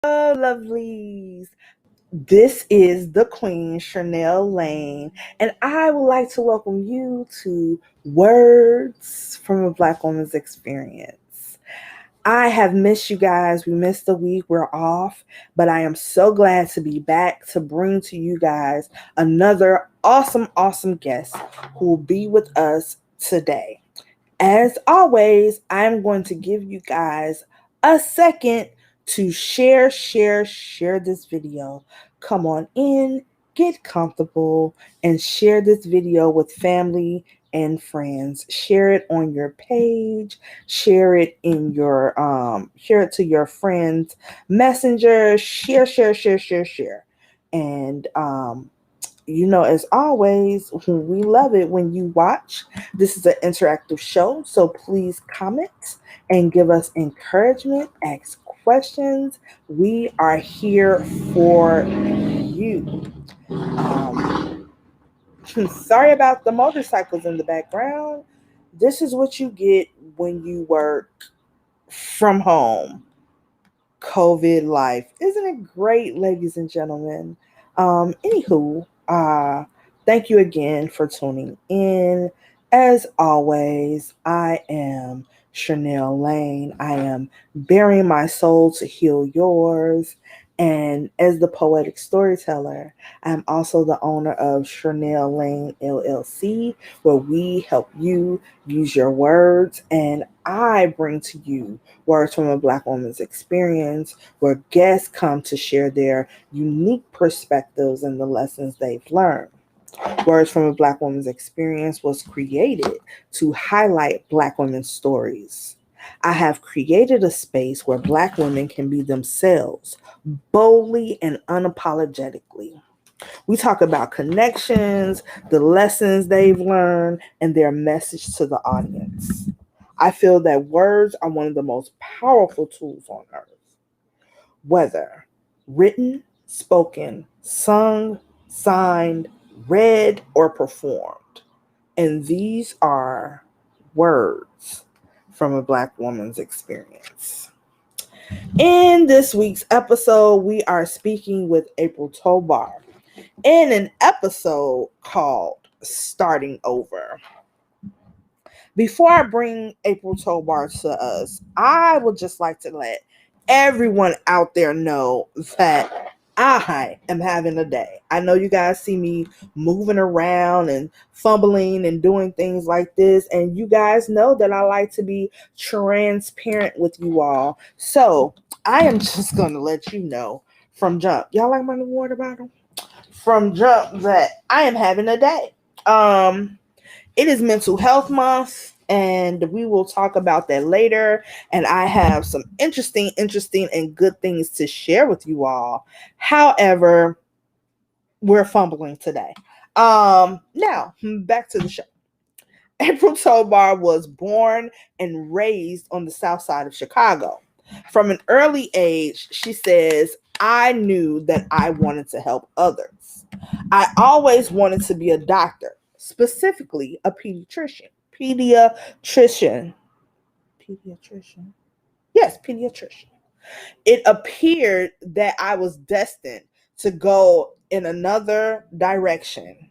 Lovelies. This is the Queen, Cherlnell Lane, and I would like to welcome you to Words from a Black Woman's Experience. I have missed you guys. We missed a week. We're off, but I am so glad to be back to bring to you guys another awesome guest who will be with us today. As always, I'm going to give you guys a second to share this video. Come on in, get comfortable, and share this video with family and friends. Share it on your page, share it in your share it to your friends messenger, share. And as always, we love it when you watch. This is an interactive show, so please comment and give us encouragement, ask questions. We are here for you. Sorry about the motorcycles in the background. This is what you get when you work from home. COVID life. Isn't it great, ladies and gentlemen? Anywho, thank you again for tuning in. As always, I am Cherlnell Lane. I am bearing my soul to heal yours. And as the poetic storyteller, I'm also the owner of Cherlnell Lane LLC, where we help you use your words. And I bring to you Words from a Black Woman's Experience, where guests come to share their unique perspectives and the lessons they've learned. Words from a Black Woman's Experience was created to highlight Black women's stories. I have created a space where Black women can be themselves, boldly and unapologetically. We talk about connections, the lessons they've learned, and their message to the audience. I feel that words are one of the most powerful tools on earth. Whether written, spoken, sung, signed, read, or performed. And these are words from a Black woman's experience. In this week's episode, we are speaking with April Tobar in an episode called Starting Over. Before I bring April Tobar to us, I would just like to let everyone out there know that I am having a day. I know you guys see me moving around and fumbling and doing things like this, and you guys know that I like to be transparent with you all. So I am just going to let you know from jump. Y'all like my new water bottle? From jump that I am having a day. It is Mental Health Month, and we will talk about that later. And I have some interesting, and good things to share with you all. However, we're fumbling today. Now, back to the show. April Tobar was born and raised on the south side of Chicago. From an early age, she says, I knew that I wanted to help others. I always wanted to be a doctor, specifically a pediatrician. Pediatrician. Yes, pediatrician. It appeared that I was destined to go in another direction.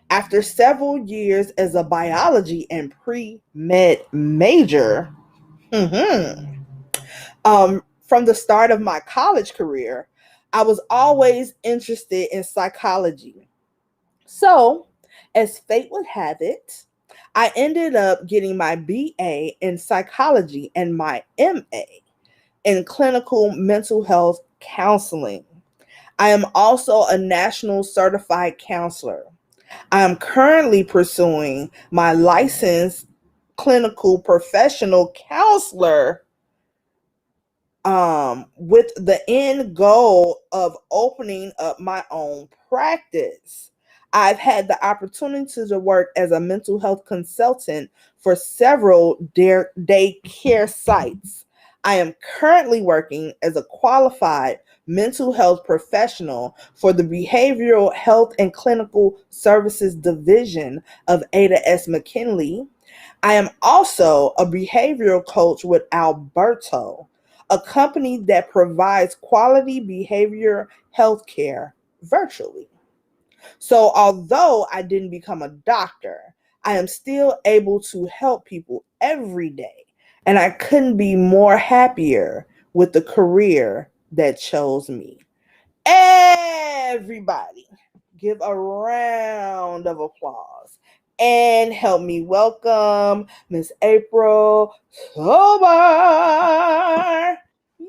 After several years as a biology and pre-med major, from the start of my college career, I was always interested in psychology. So, as fate would have it, I ended up getting my BA in psychology and my MA in clinical mental health counseling. I am also a national certified counselor. I am currently pursuing my licensed clinical professional counselor with the end goal of opening up my own practice. I've had the opportunity to work as a mental health consultant for several daycare sites. I am currently working as a qualified mental health professional for the Behavioral Health and Clinical Services Division of Ada S. McKinley. I am also a behavioral coach with Alberto, a company that provides quality behavior healthcare virtually. So, although I didn't become a doctor, I am still able to help people every day. And I couldn't be more happier with the career that chose me. Everybody, give a round of applause and help me welcome Miss April Tobar. Yay!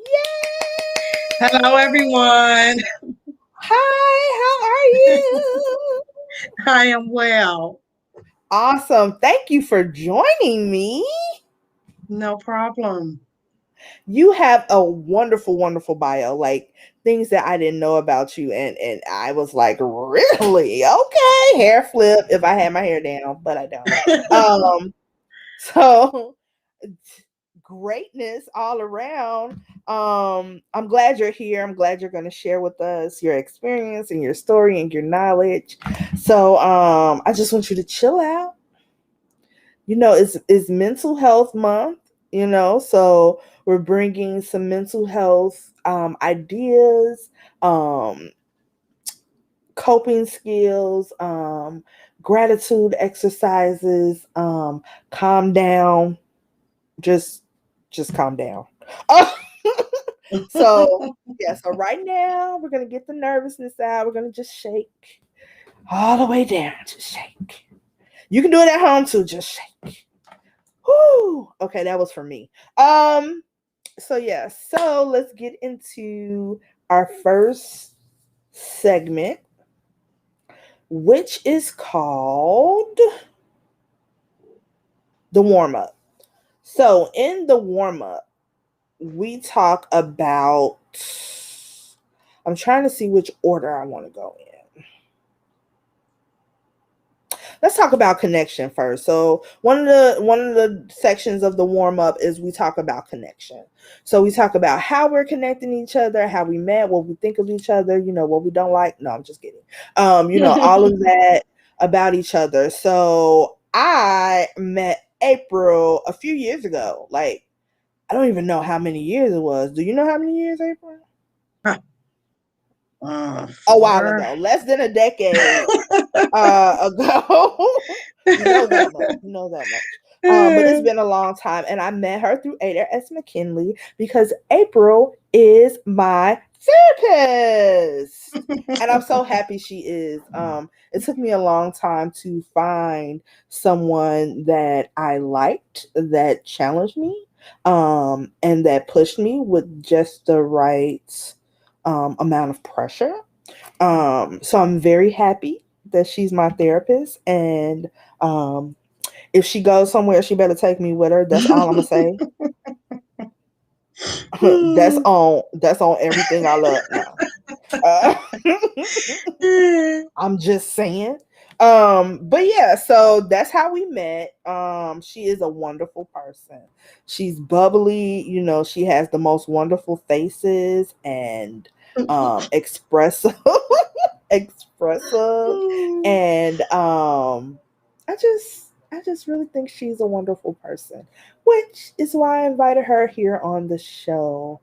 Hello, everyone. Hi, how are you? I am well. Awesome. Thank you for joining me. No problem. You have a wonderful, wonderful bio, like things that I didn't know about you. And I was like, really? Okay. Hair flip if I had my hair down, but I don't. So greatness all around. I'm glad you're here. I'm glad you're going to share with us your experience and your story and your knowledge. So I just want you to chill out. It's mental health month, so we're bringing some mental health ideas, coping skills, gratitude exercises, calm down, just calm down. So yeah, so right now we're gonna get the nervousness out. We're gonna just shake all the way down. Just shake. You can do it at home too. Just shake. Whew. Okay, that was for me. So yeah, so let's get into our first segment, which is called the warm up. So in the warm up, we talk about, I'm trying to see which order I want to go in. Let's talk about connection first. So one of the sections of the warm up is we talk about connection. So we talk about how we're connecting each other, how we met, what we think of each other, what we don't like. No, I'm just kidding. All of that about each other. So I met April a few years ago. Like, I don't even know how many years it was. Do you know how many years, April? A while ago, less than a decade ago. you know that much. You know that much. But it's been a long time, and I met her through Ada S. McKinley because April is my therapist, and I'm so happy she is. It took me a long time to find someone that I liked, that challenged me, and that pushed me with just the right amount of pressure. So I'm very happy that she's my therapist, and if she goes somewhere, she better take me with her. That's all I'm gonna say. That's on everything I love. No, uh, I'm just saying. But yeah, so that's how we met. She is a wonderful person. She's bubbly. She has the most wonderful faces and expressive. expressive and I just really think she's a wonderful person, which is why I invited her here on the show.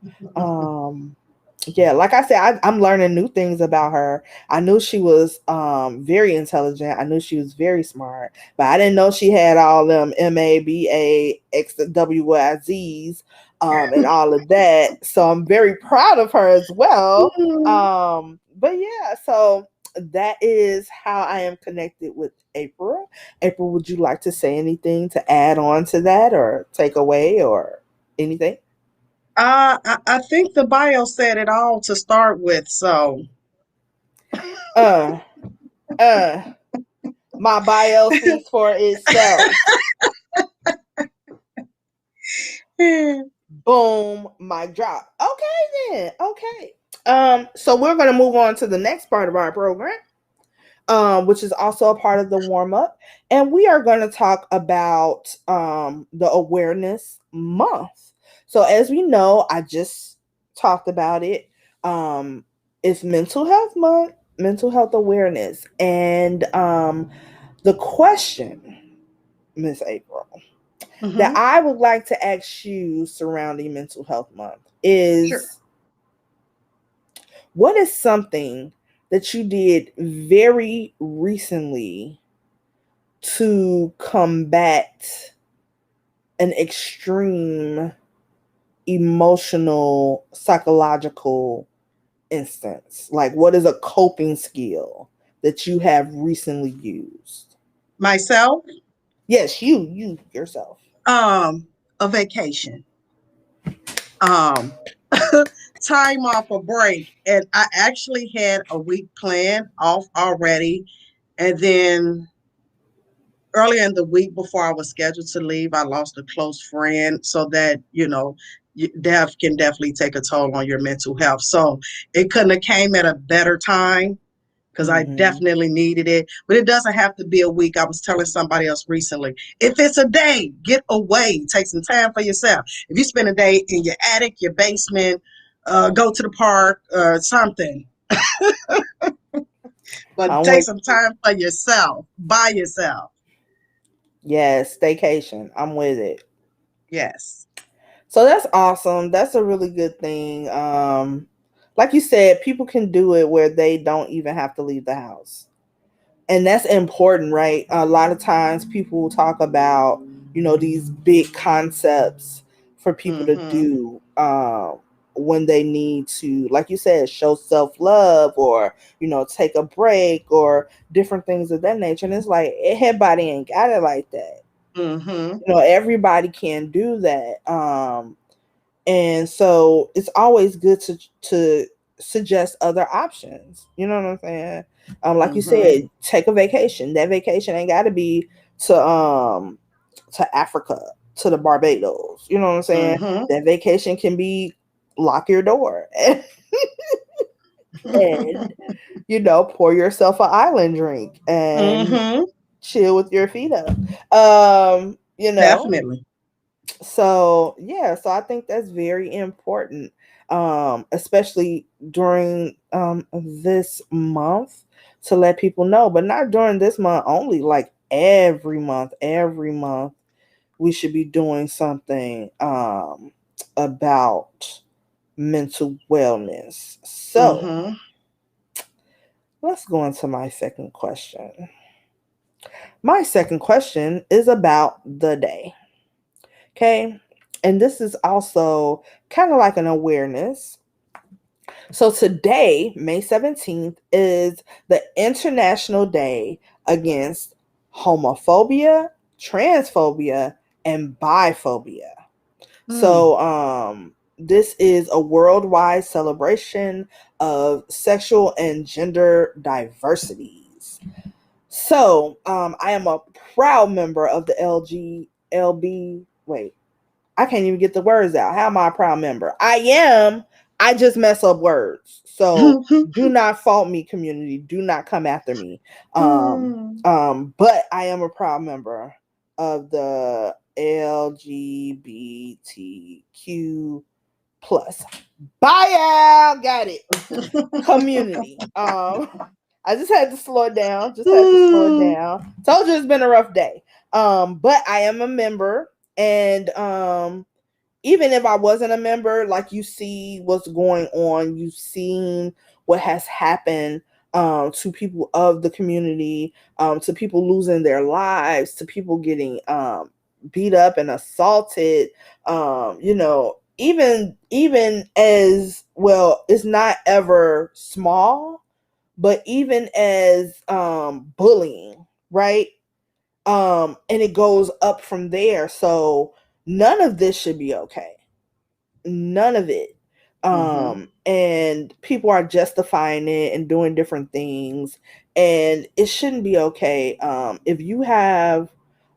Yeah, like I said, I'm learning new things about her. I knew she was very intelligent. I knew she was very smart, but I didn't know she had all them MABA XWYZs and all of that. So I'm very proud of her as well. But yeah, so that is how I am connected with April. April, would you like to say anything to add on to that or take away or anything? I think the bio said it all to start with. So, Uh, uh, my bio speaks for itself. Boom, mic drop. Okay then. Okay. So we're gonna move on to the next part of our program, which is also a part of the warm up, and we are going to talk about the awareness month. So as we know, I just talked about it. It's mental health month, mental health awareness, and the question, Miss April, that Mhm. I would like to ask you surrounding mental health month. Sure. is, what is something that you did very recently to combat an extreme emotional, psychological instance? Like, what is a coping skill that you have recently used? Myself, Yes, you yourself. um, a vacation. Um, time off a break. And I actually had a week planned off already. And then earlier in the week before I was scheduled to leave, I lost a close friend. So that, death can definitely take a toll on your mental health. So it couldn't have came at a better time because I Mm-hmm. definitely needed it. But it doesn't have to be a week. I was telling somebody else recently, if it's a day, get away. Take some time for yourself. If you spend a day in your attic, your basement, go to the park or something, but I'm take with, some time for yourself, by yourself. yes, staycation. I'm with it. Yes. So that's awesome. That's a really good thing. Like you said, people can do it where they don't even have to leave the house. And that's important, right? A lot of times people talk about, these big concepts for people to Mm-hmm. do when they need to, like you said, show self-love, or take a break, or different things of that nature. And it's like, everybody ain't got it like that. Mm-hmm. Everybody can do that. And so it's always good to suggest other options. You know what I'm saying? Like you Mm-hmm. said, take a vacation. That vacation ain't got to be to Africa, to the Barbados. You know what I'm saying? Mm-hmm. That vacation can be lock your door and pour yourself an island drink and Mm-hmm. chill with your feet up. Definitely. So yeah, so I think that's very important, especially during this month, to let people know, but not during this month only, like every month we should be doing something about mental wellness. So Mm-hmm. let's go into my second question. My second question is about the day. Okay. And this is also kind of like an awareness. So today, May 17th, is the International Day against homophobia, transphobia, and biphobia. Mm. So this is a worldwide celebration of sexual and gender diversities. So I am a proud member of the LGLB. Wait, I can't even get the words out. How am I a proud member? I am. I just mess up words. So do not fault me, community. Do not come after me. Mm. But I am a proud member of the LGBTQ plus. Bye out. Got it. Community. I just had to slow it down. Just had to slow it Mm. down. Told you it's been a rough day. But I am a member, and even if I wasn't a member, like, you see what's going on, you've seen what has happened to people of the community, to people losing their lives, to people getting beat up and assaulted. Even as well, it's not ever small, but even as bullying, right? And it goes up from there. So none of this should be okay. None of it. Mm-hmm. And people are justifying it and doing different things, and it shouldn't be okay. If you have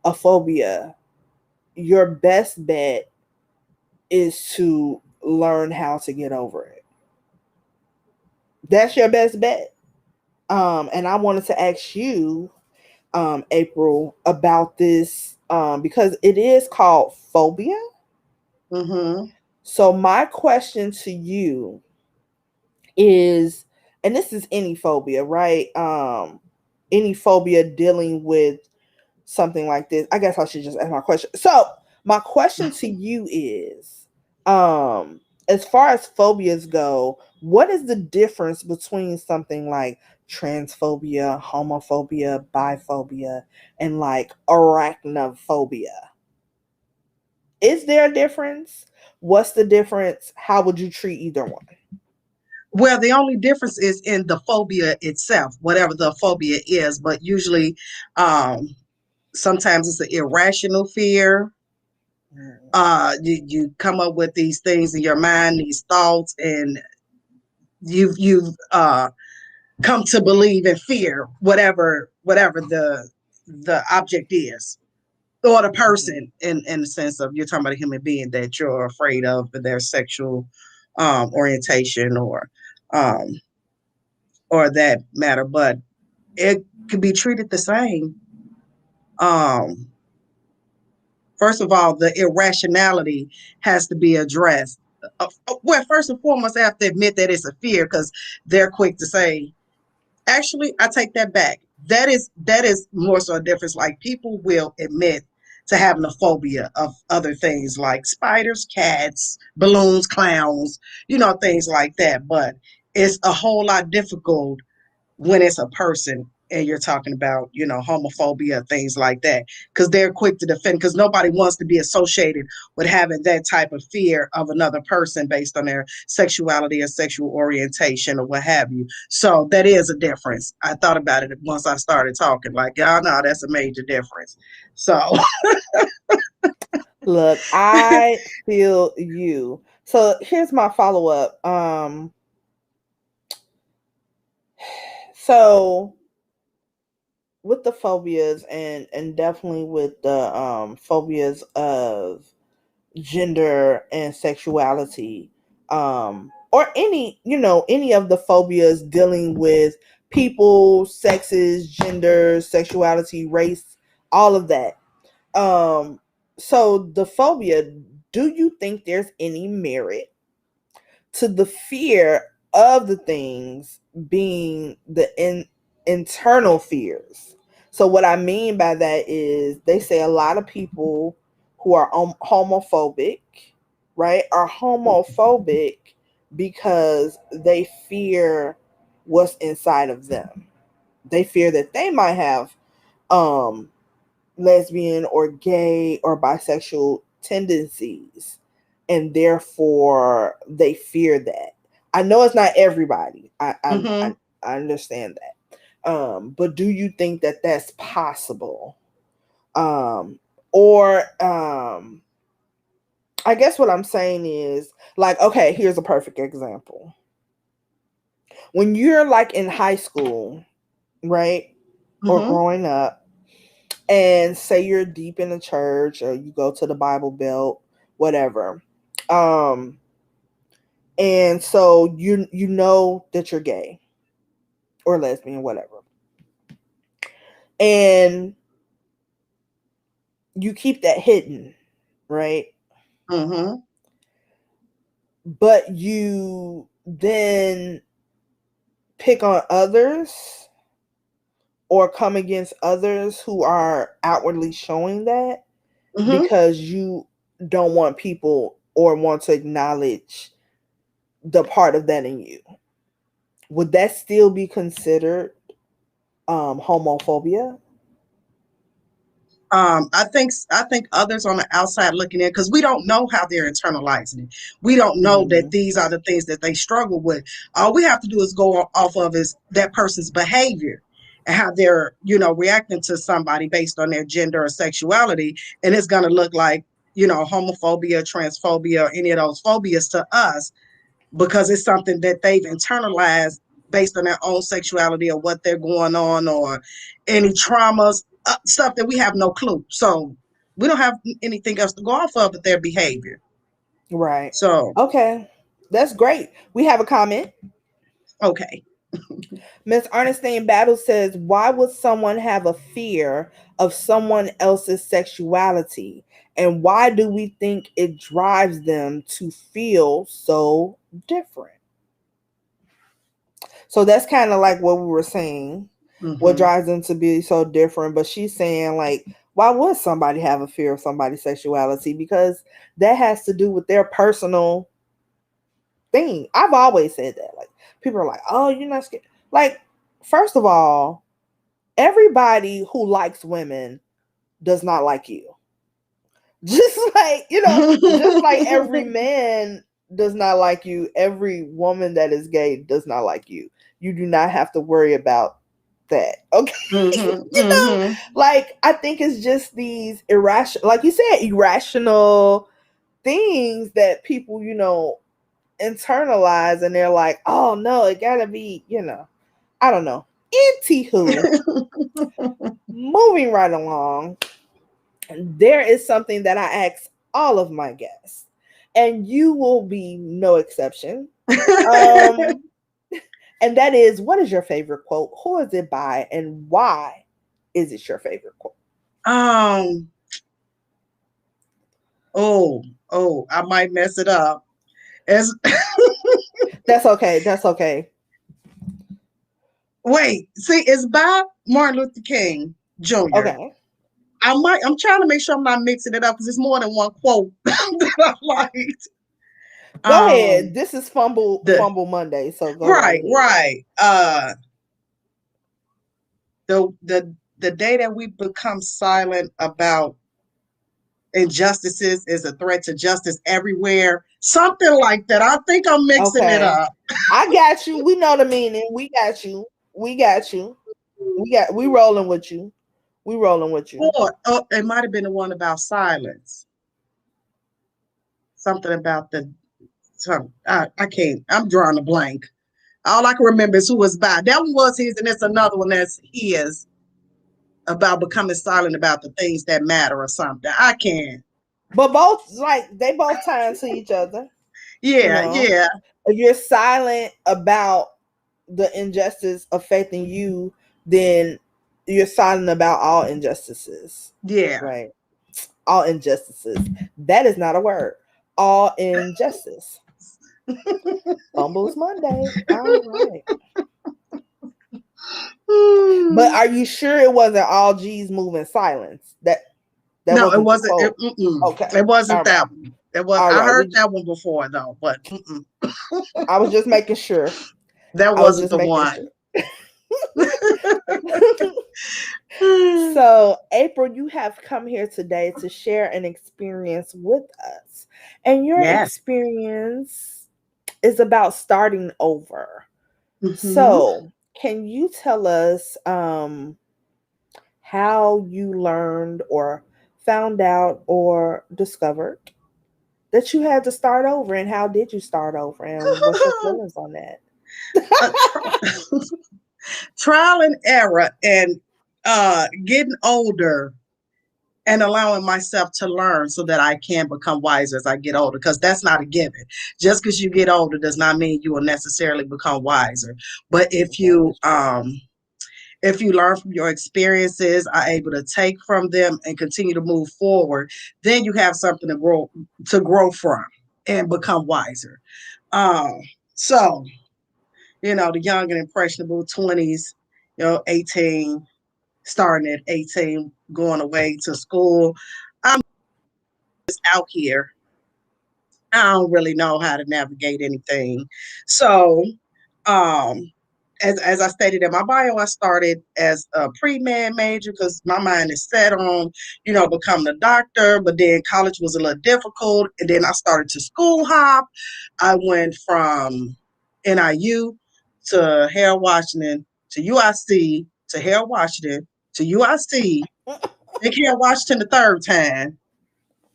a phobia, your best bet is to learn how to get over it. That's your best bet. And I wanted to ask you, April, about this, because it is called phobia. Mm-hmm. So my question to you is, and this is any phobia, right? Any phobia dealing with something like this. I guess I should just ask my question. So my question to you is, um, as far as phobias go, what is the difference between something like transphobia, homophobia, biphobia, and like arachnophobia? Is there a difference? What's the difference? How would you treat either one? Well, the only difference is in the phobia itself, whatever the phobia is, but usually um, sometimes it's an irrational fear. You come up with these things in your mind, these thoughts, and you've come to believe and fear whatever the object is, or the person, in the sense of you're talking about a human being that you're afraid of their sexual orientation um, or that matter, but it could be treated the same. Um, First of all, the irrationality has to be addressed. Well, first and foremost, I have to admit that it's a fear because they're quick to say, actually, I take that back. That is more so a difference. Like people will admit to having a phobia of other things like spiders, cats, balloons, clowns, things like that. But it's a whole lot difficult when it's a person and you're talking about, homophobia, things like that, because they're quick to defend, because nobody wants to be associated with having that type of fear of another person based on their sexuality or sexual orientation or what have you. So that is a difference. I thought about it once I started talking, like, y'all know that's a major difference. So, Look, I feel you. So here's my follow up. So with the phobias and definitely with the phobias of gender and sexuality, or any of the phobias dealing with people, sexes, gender, sexuality, race, all of that. So the phobia, do you think there's any merit to the fear of the things being the internal fears? So what I mean by that is they say a lot of people who are homophobic, right, are homophobic because they fear what's inside of them. They fear that they might have um lesbian or gay or bisexual tendencies, and therefore they fear that. I know it's not everybody. mhm. I understand that. But do you think that that's possible? Or I guess what I'm saying is, like, okay, here's a perfect example. When you're like in high school, right, or Mhm. growing up, and say you're deep in the church or you go to the Bible Belt, whatever. Um, and so you know that you're gay or lesbian, whatever. And you keep that hidden, right? Mhm. But you then pick on others or come against others who are outwardly showing that Mhm. because you don't want people or want to acknowledge the part of that in you. Would that still be considered homophobia? I think others on the outside looking in, because we don't know how they're internalizing it. We don't know that Mm, these are the things that they struggle with. All we have to do is go off of is that person's behavior and how they're, reacting to somebody based on their gender or sexuality, and it's going to look like, homophobia, transphobia, or any of those phobias to us, because it's something that they've internalized based on their own sexuality or what they're going on, or any traumas, stuff that we have no clue. So we don't have anything else to go off of but their behavior. right. So, Okay. That's great. We have a comment. okay. Miss Ernestine Battle says, why would someone have a fear of someone else's sexuality? And why do we think it drives them to feel so different? So that's kind of like what we were saying. What Mm-hmm. drives them to be so different? But she's saying, like, why would somebody have a fear of somebody's sexuality? Because that has to do with their personal thing. I've always said that. Like people are like, "Oh, you're not scared." Like, first of all, everybody who likes women does not like you. Just like, just like every man does not like you, every woman that is gay does not like you. You do not have to worry about that. Okay. Mm-hmm, mm-hmm. Like I think it's just these irrational, like you said, irrational things that people, internalize, and they're like, oh no, it gotta be, I don't know. Anywho, moving right along, there is something that I ask all of my guests, and you will be no exception. Um, and that is, what is your favorite quote? Who is it by, and why is it your favorite quote? um, oh, I might mess it up. As That's okay. That's okay. Wait, see, it's by Martin Luther King Jr. Okay. I'm trying to make sure I'm not mixing it up because it's more than one quote that I liked. Go ahead. Um, This is the Fumble Monday, so go right right, ahead. right. The day that we become silent about injustices is a threat to justice everywhere. Something like that. I think I'm mixing it Okay. up. I got you. We know the meaning. We got you. We got you. We rolling with you. We rolling with you. Or it might have been the one about silence. Something about I can't. I'm drawing a blank. All I can remember is who was by. That one was his, and it's another one that's his about becoming silent about the things that matter or something. I can't. But both, like, they both tie into each other. You Yeah, know, yeah, if you're silent about the injustice affecting you, then you're silent about all injustices. yeah. Right? All injustices. That is not a word. All injustice. Fumbles Monday. All right. But are you sure it wasn't all G's moving silence? That No, it wasn't the wasn't. quote. Mm-mm. Okay. It wasn't All right. that one. It was. All I right. heard that one before though, but I was just making sure. that I was wasn't just the making one. sure. So, April, you have come here today to share an experience with us. And your Yes. experience is about starting over. Hmm. So, can you tell us how you learned or found out or discovered that you had to start over, and how did you start over, and what's your feelings on that? Trial and error, and getting older and allowing myself to learn so that I can become wiser as I get older, because that's not a given. Just because you get older does not mean you will necessarily become wiser. But That is true. if you learn from your experiences, are able to take from them and continue to move forward, then you have something to grow from and become wiser. Um, so the young and impressionable 20s, 18, starting at 18, going away to school. I'm just out here. I don't really know how to navigate anything. So, um, as I stated in my bio, I started as a pre-med major because my mind is set on, becoming a doctor. But then college was a little difficult, and then I started to school hop. I went from NIU to Harold Washington to UIC to Harold Washington to UIC, then Harold Washington the third time,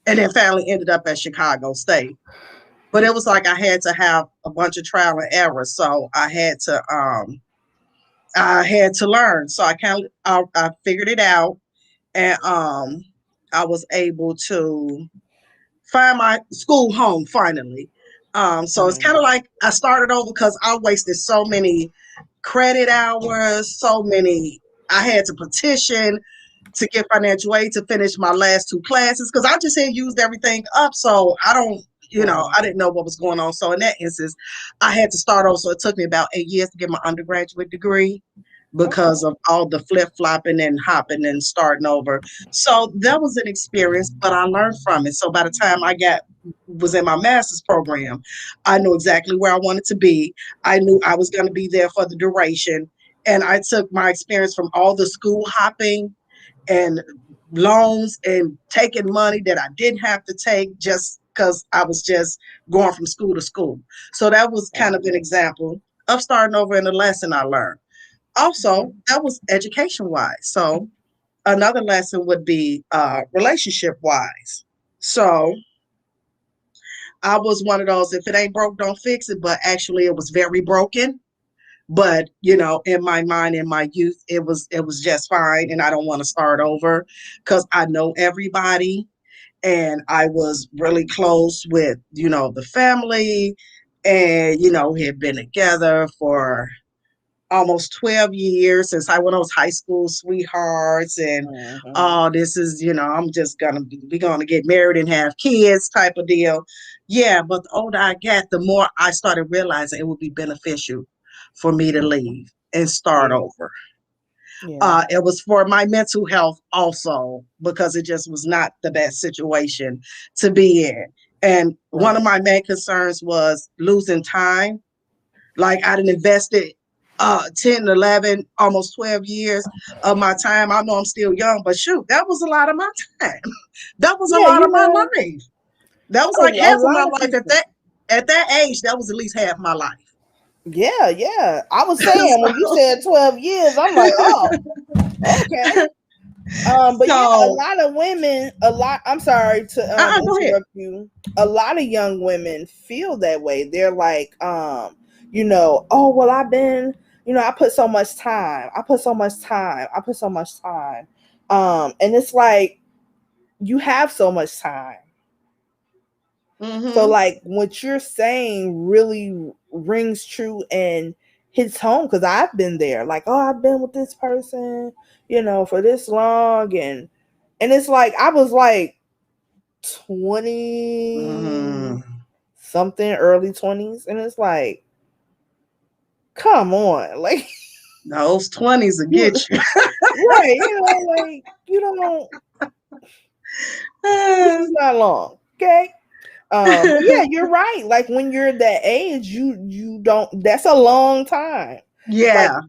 and then finally ended up at Chicago State. But it was like I had to have a bunch of trial and error, so I had to learn. So I figured it out, and I was able to find my school home finally. So it's kind Mm. of like I started over because I wasted so many credit hours, so many. I had to petition to get financial aid to finish my last two classes because I just had used everything up. So I don't, Right. I didn't know what was going on. So in that instance, I had to start over. So it took me about 8 years to get my undergraduate degree. because Okay. of all the flip flopping and hopping and starting over. So that was an experience, but I learned from it. So by the time I got was in my master's program, I knew exactly where I wanted to be. I knew I was going to be there for the duration. And I took my experience from all the school hopping and loans and taking money that I didn't have to take just because I was just going from school to school. So that was kind of an example of starting over in a lesson I learned. Also, that was education wise. So another lesson would be relationship wise. So I was one of those, if it ain't broke, don't fix it. But actually, it was very broken. But in my mind, in my youth, it was just fine, and I don't want to start over because I know everybody, and I was really close with the family, and we had been together for almost 12 years since I went on high school sweethearts and Mhm. oh this is I'm just gonna be gonna get married and have kids type of deal. Yeah, but the older I get, the more I started realizing it would be beneficial for me to leave and start Yeah. over. Yeah. It was for my mental health also because it just was not the best situation to be in. And one of Right. my main concerns was losing time. Like I done invested 10, 11, almost 12 years of my time. I know I'm still young, but shoot, that was a lot of my time. That was a Yeah, lot of my life. That was like a half of my lot of life people. at that age. That was at least half my life. Yeah, yeah. I was saying when you said 12 years, I'm like, oh, okay. But yeah, a So, lot of women, I'm sorry to go ahead. interrupt you. A lot of young women feel that way. They're like, oh well, I put so much time. I put so much time. I put so much time. And it's like you have so much time. So Mm-hmm. like what you're saying really rings true and hits home because I've been there. Like, oh, I've been with this person, for this long, and it's like I was like 20 Mm-hmm. something, early 20s, and it's like, come on, like Those 20s will you get you. right, like you don't. This is not long, okay? But yeah, you're right. Like when you're that age, you don't. That's a long time. Like Yeah,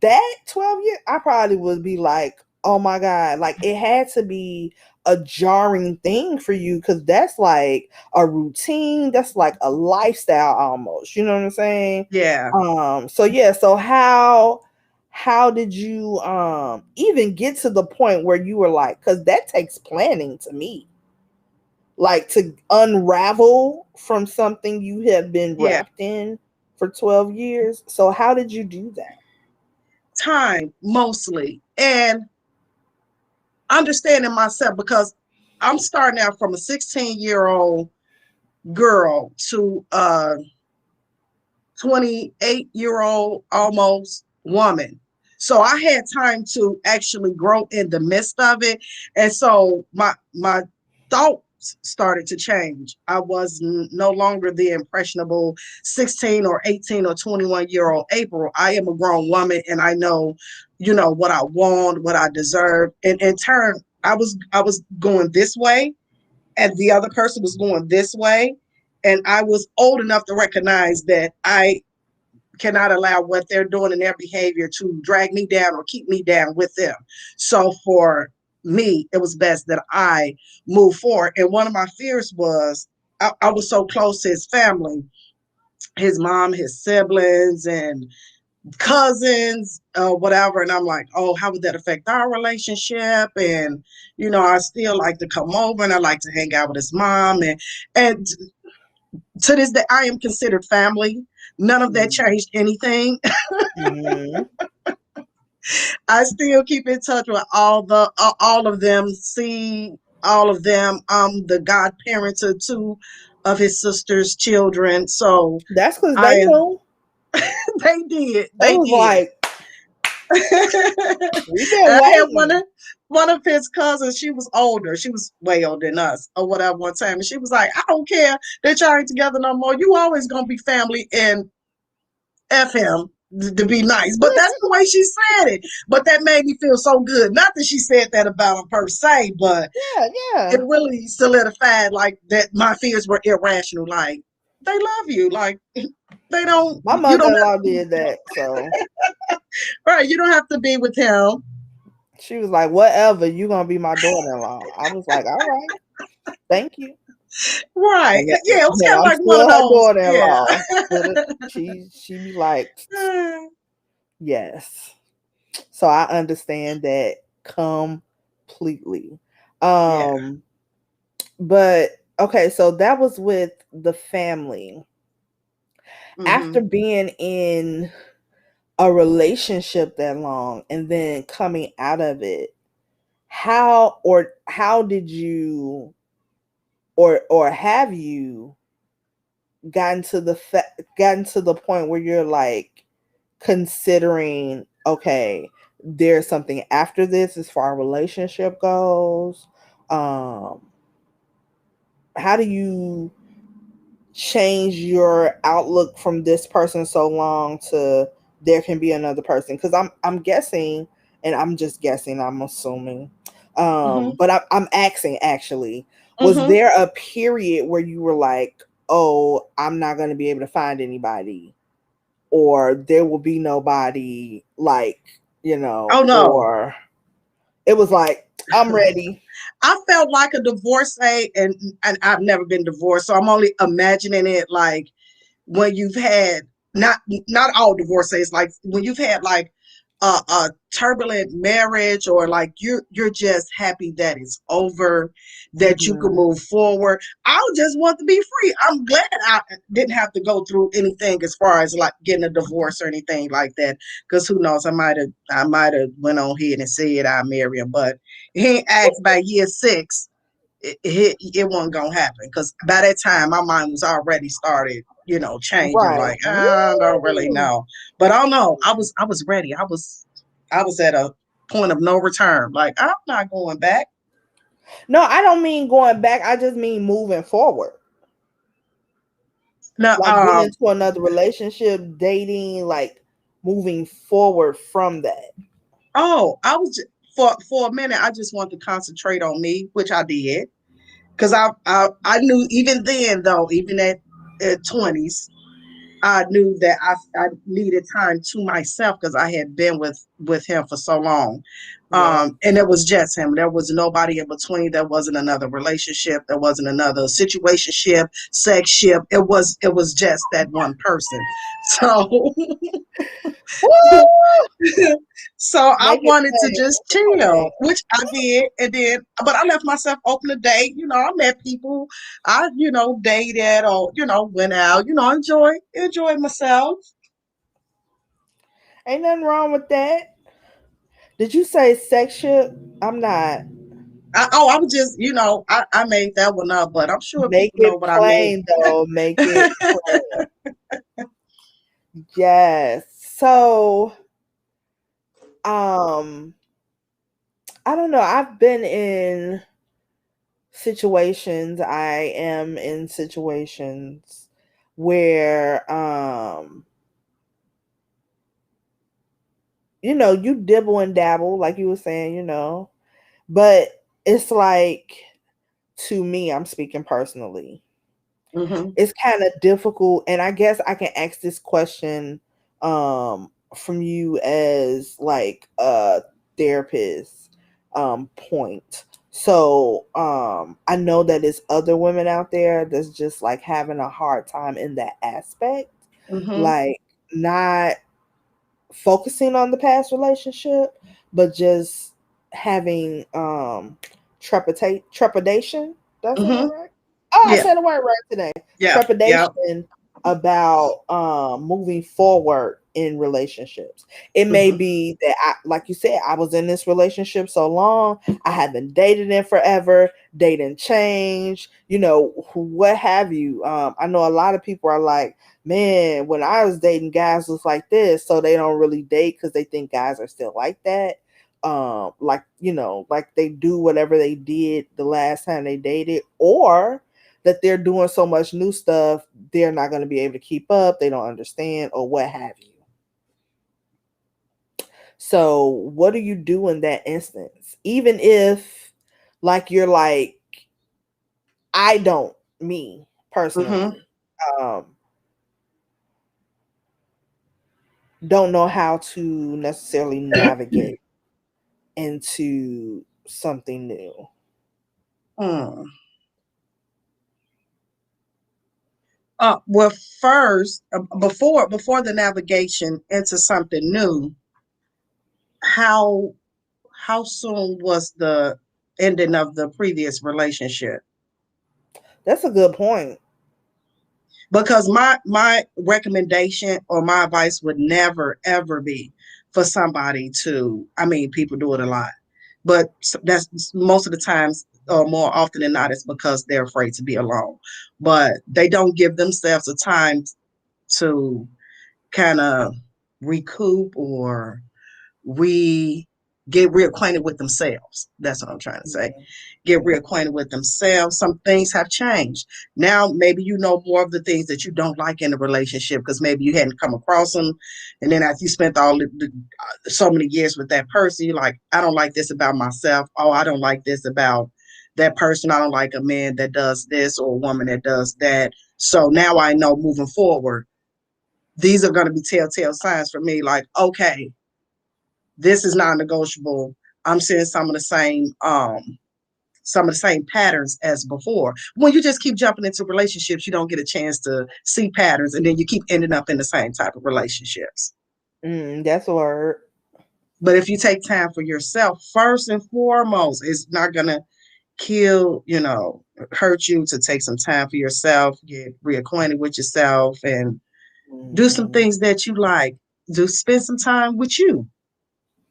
that 12 years, I probably would be like, oh my god, like it had to be a jarring thing for you because that's like a routine. That's like a lifestyle almost. You know what I'm saying? yeah, So yeah. So how did you even get to the point where you were like, because that takes planning to me, like to unravel from something you have been yeah. wrapped in for 12 years. So how did you do that? Time mostly. And understanding myself because I'm starting out from a 16-year-old girl to a 28-year-old almost woman. So I had time to actually grow in the midst of it. And so my thoughts started to change. I was no longer the impressionable 16 or 18 or 21-year-old April. I am a grown woman and I know, what I want, what I deserve. And in turn, I was going this way and the other person was going this way. And I was old enough to recognize that I cannot allow what they're doing in their behavior to drag me down or keep me down with them. So for me, it was best that I move forward. And one of my fears was I was so close to his family, his mom, his siblings, and cousins, whatever. And I'm like, oh, how would that affect our relationship? And I still like to come over and I like to hang out with his mom. And to this day, I am considered family. None of that changed anything. Mm-hmm. I still keep in touch with all of them. See all of them. I'm the godparent to two of his sister's children. So That's because they I knew. they did. They They was did. like, we've been I had waiting. one of his cousins. She was older. She was way older than us, or whatever. One time, and she was like, "I don't care that y'all ain't together no more. You always gonna be family." And F him. to be nice. But that's the way she said it. But that made me feel so good. Not that she said that about him per se, but Yeah, it yeah. really solidified like that my fears were irrational. Like they love you. Like they don't. My You don't have mother-in-law did that, so right. You don't have to be with him. she was like, "Whatever, you gonna be my daughter-in-law." I was like, "All right, thank you." Right. And that, Yeah. It was but kind of I'm like one of still her those. Yeah. daughter-in-law. She be like, yes. So I understand that completely. Yeah. Um, but okay, so that was with the family. After Hmm. being in a relationship that long and then coming out of it, how did you or have you gotten to the point where you're like considering, okay, there's something after this as far as relationship goes? um how do you change your outlook from this person so long to there can be another person? Because I'm guessing, and I'm just guessing, I'm assuming, Hmm. but I'm asking actually, was Hmm. there a period where you were like, oh, I'm not going to be able to find anybody, or there will be nobody, like, Oh no. or it was like, I'm ready? I felt like a divorcee, and I've never been divorced, so I'm only imagining it like when you've had not all divorcees, like when you've had like a turbulent marriage, or like you're just happy that it's over, that you can Hmm. move forward. I just want to be free. I'm glad I didn't have to go through anything as far as like getting a divorce or anything like that. Because who knows, I might have went on here and said I marry him, but he ain't asked by year 6. It wasn't gonna happen because by that time my mind was already started, changing. Right. Like I don't really know, but I don't know. I was ready. I was at a point of no return. Like I'm not going back. No, I don't mean going back. I just mean moving forward. No, Like getting into another relationship, dating, like moving forward from that. oh, for a minute. I just wanted to concentrate on me, which I did, because I knew even then though, even at 20s, I knew that I needed time to myself because I had been with him for so long. Yeah. And it was just him. There was nobody in between. There wasn't another relationship. There wasn't another situationship, sexship. It was just that one person. So Woo! so I Make it wanted to plain. just Make it chill, plain. which I did, and then but I left myself open to date. I met people I dated, or went out. Enjoy myself. Ain't nothing wrong with that. Did you say sex ship? I'm not. I was just, I made that one up, but I'm sure Make people know it what I mean. plain though. Make it plain. Yes. So, um, I don't know. I've been in situations. I am in situations where, you dibble and dabble, like you were saying, but it's like, to me, I'm speaking personally, Hmm. it's kind of difficult. And I guess I can ask this question from you as like a therapist point. So I know that there's other women out there that's just like having a hard time in that aspect, Hmm. like not focusing on the past relationship, but just having trepidation. Did I say that Hmm. right? Oh, I Yeah. said the word right today. Yeah. Yeah. Trepidation about moving forward in relationships. It may Hmm. be that like you said, I was in this relationship so long, I haven't dated in forever, dating change, what have you. I know a lot of people are like, man, when I was dating, guys was like this, so they don't really date because they think guys are still like that. Like, like they do whatever they did the last time they dated, or that they're doing so much new stuff, they're not going to be able to keep up, they don't understand, or what have you. So what do you do in that instance? Even if like you're like, I don't, me Mm-hmm. personally, um don't know how to necessarily navigate into something new. Mm. Well, first, before the navigation into something new, how how soon was the ending of the previous relationship? That's a good point. Because my recommendation or my advice would never ever be for somebody to, I mean, people do it a lot, but that's most of the times, or more often than not, it's because they're afraid to be alone, but they don't give themselves a time to kind of recoup or re get reacquainted with themselves. That's what I'm trying to say. Mhm. Get reacquainted with themselves. Some things have changed. Now maybe you know more of the things that you don't like in a relationship because maybe you hadn't come across them, and then after you spent so many years with that person, you're like, I don't like this about myself. Oh, I don't like this about that person. I don't like a man that does this or a woman that does that. So now I know moving forward, these are going to be telltale signs for me. Like, okay, this is non-negotiable. I'm seeing some of the same patterns as before. When you just keep jumping into relationships, you don't get a chance to see patterns, and then you keep ending up in the same type of relationships. That's a word. But if you take time for yourself, first and foremost, it's not gonna hurt you to take some time for yourself, get reacquainted with yourself, and do some Hmm. things that you like. Do spend some time with you.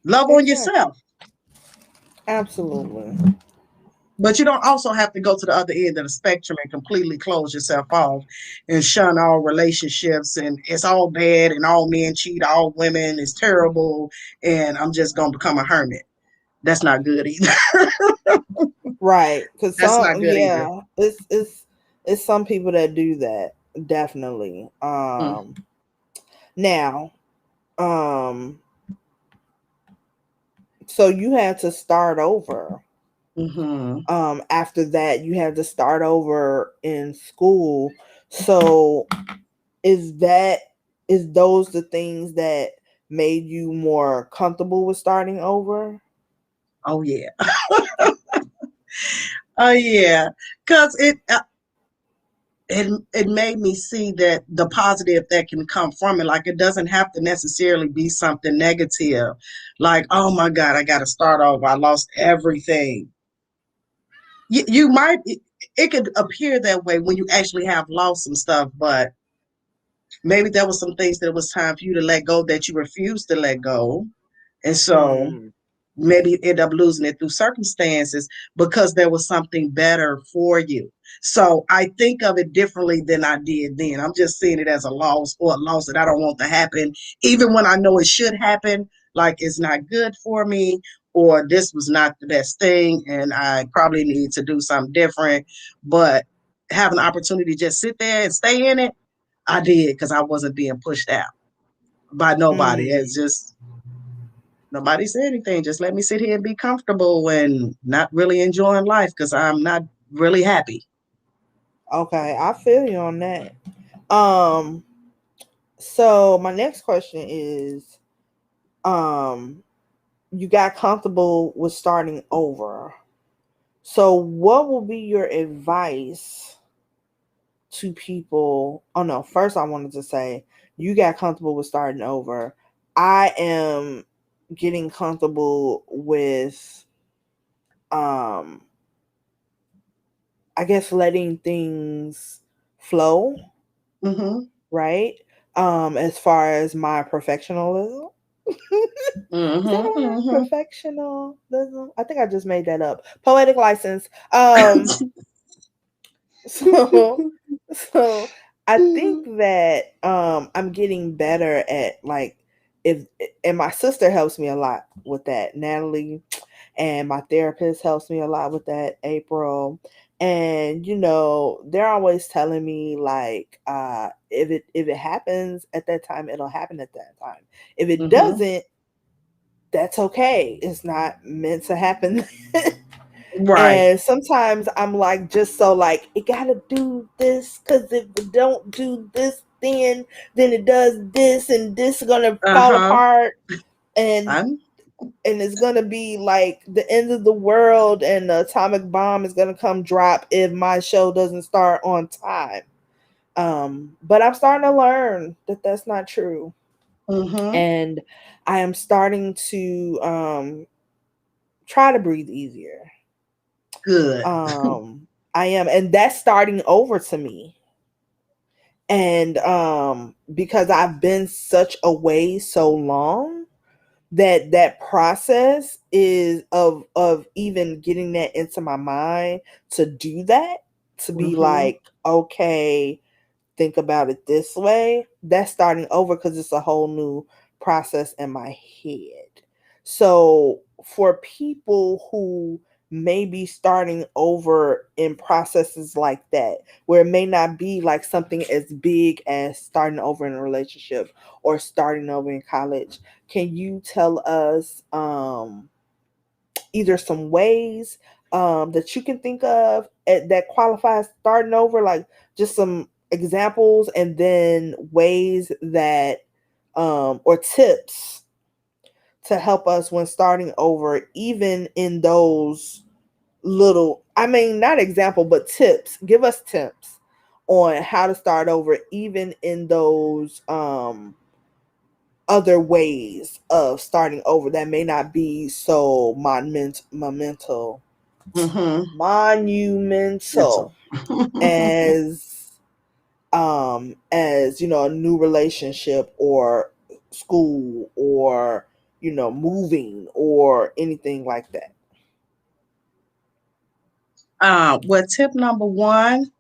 Love on Exactly. yourself. Absolutely. But you don't also have to go to the other end of the spectrum and completely close yourself off and shun all relationships and it's all bad and all men cheat, all women is terrible, and I'm just gonna become a hermit. That's not good either. Right. Cause That's not some, good either. yeah, it's some people that do that. Definitely. Mm. Now, um, so you had to start over. Mm-hmm. After that you had to start over in school. So is that, is those the things that made you more comfortable with starting over? Oh yeah. Oh yeah. Because it made me see that the positive that can come from it. Like it doesn't have to necessarily be something negative. Like, oh my God, I got to start over. I lost everything. You might, it could appear that way when you actually have lost some stuff, but maybe there was some things that it was time for you to let go that you refused to let go. And so Hmm. maybe you end up losing it through circumstances because there was something better for you. So I think of it differently than I did then. I'm just seeing it as a loss or a loss that I don't want to happen, even when I know it should happen. Like it's not good for me, or this was not the best thing, and I probably need to do something different. But have an opportunity to just sit there and stay in it, I did because I wasn't being pushed out by nobody. It's Hmm. just nobody said anything. Just let me sit here and be comfortable and not really enjoying life because I'm not really happy. Okay, I feel you on that. um so my next question is, um you got comfortable with starting over, so what will be your advice to people? Oh no, first I wanted to say you got comfortable with starting over. I am getting comfortable with, um I guess, letting things flow, Mm-hmm. right? As far as my perfectionism. Is that a word? Mm-hmm. Perfectionism? I think I just made that up. Poetic license. So so I think that I'm getting better at, like, if, and my sister helps me a lot with that, Natalie, and my therapist helps me a lot with that, April. And they're always telling me, like, if it happens at that time, it'll happen at that time. If it Mm-hmm. doesn't, that's okay. It's not meant to happen. Right. And sometimes I'm like, just so like, it gotta do this, because if it don't do this, then it does this, and this is gonna fall Uh-huh. apart, and I'm it's gonna be like the end of the world, and the atomic bomb is gonna come drop if my show doesn't start on time. But I'm starting to learn that that's not true, mm-hmm. and I am starting to try to breathe easier. Good. I am, and that's starting over to me. And because I've been such away so long, that process is of even getting that into my mind, to do that, to be Mm-hmm. like, okay, think about it this way, that's starting over, because it's a whole new process in my head. So for people who may be starting over in processes like that, where it may not be like something as big as starting over in a relationship or starting over in college, can you tell us either some ways that you can think of that qualifies starting over, like just some examples, and then ways that or tips to help us when starting over, even in those little, I mean, not example, but tips. Give us tips on how to start over, even in those other ways of starting over that may not be so Mm-hmm. Mental. monumental as a new relationship, or school, or moving, or anything like that. Well, tip number one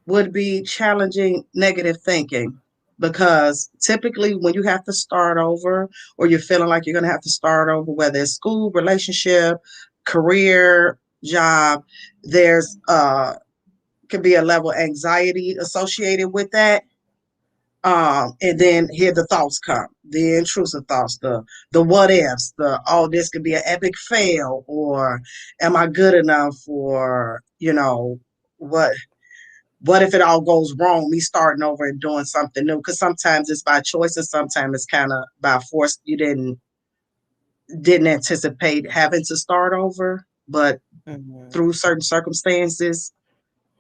would be challenging negative thinking, because typically when you have to start over, or you're feeling like you're going to have to start over, whether it's school, relationship, career, job, there's could be a level of anxiety associated with that. And then here the thoughts come, the intrusive thoughts, the what ifs, the oh, this could be an epic fail, or am I good enough, or what what if it all goes wrong, me starting over and doing something new? Because sometimes it's by choice, and sometimes it's kind of by force. You didn't anticipate having to start over, but Hmm. through certain circumstances,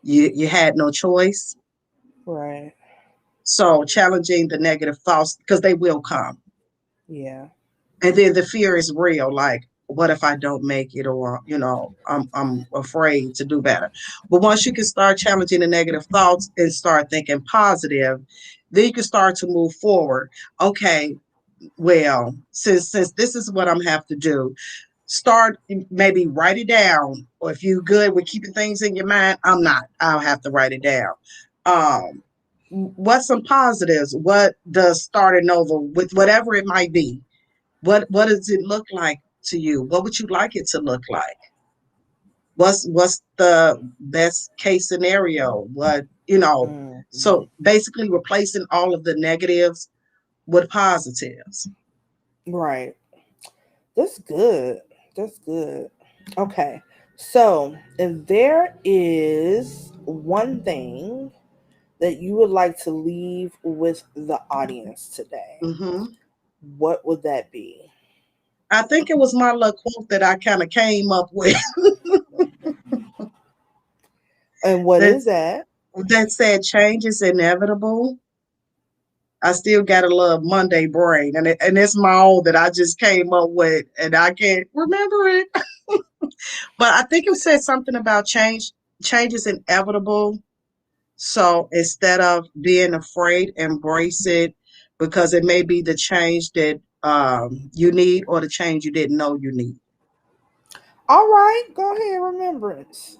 you had no choice. Right. So challenging the negative thoughts, because they will come. Yeah. And then the fear is real, like, what if I don't make it, or I'm afraid to do better. But once you can start challenging the negative thoughts and start thinking positive, then you can start to move forward. Okay, well, since this is what I'm have to do, start, maybe write it down. Or if you're good with keeping things in your mind, I'm not, I'll have to write it down. um what's some positives? What does starting over with whatever it might be, what does it look like to you? What would you like it to look like? What's the best case scenario? So Hmm. basically replacing all of the negatives with positives. Right. That's good. That's good. Okay. So, if there is one thing that you would like to leave with the audience today, Hmm. what would that be? I think it was my little quote that I kind of came up with. And what that is that? that said, change is inevitable. I still got a little Monday brain, and it's my own that I just came up with, and I can't remember it. But I think it said something about change. Change is inevitable. So instead of being afraid, embrace it, because it may be the change that you need, or the change you didn't know you need. All right, go ahead, remembrance.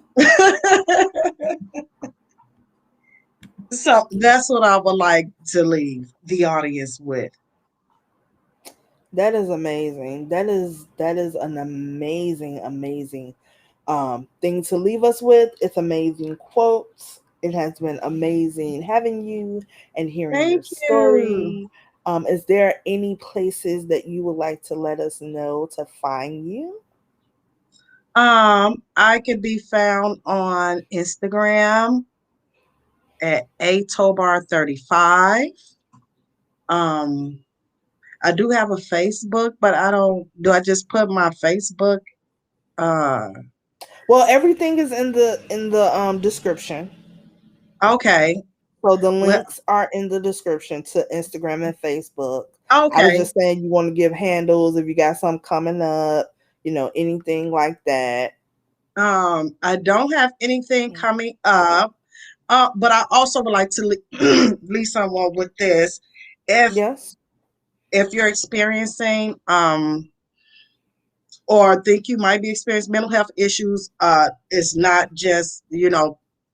So that's what I would like to leave the audience with. That is amazing. That is an amazing thing to leave us with. It's amazing quotes. It has been amazing having you and hearing your Thank you. story. Is there any places that you would like to let us know to find you? I can be found on Instagram at a Tobar 35. Um, I do have a Facebook, but I don't. Do I just put my Facebook? Uh, Well, everything is in the description. okay. So the Well, links are in the description to Instagram and Facebook. I was okay. just saying you want to give handles if you got something coming up, anything like that. I don't have anything coming up. But I also would like to leave someone with this. If Yes. if you're experiencing or think you might be experiencing mental health issues, it's not just,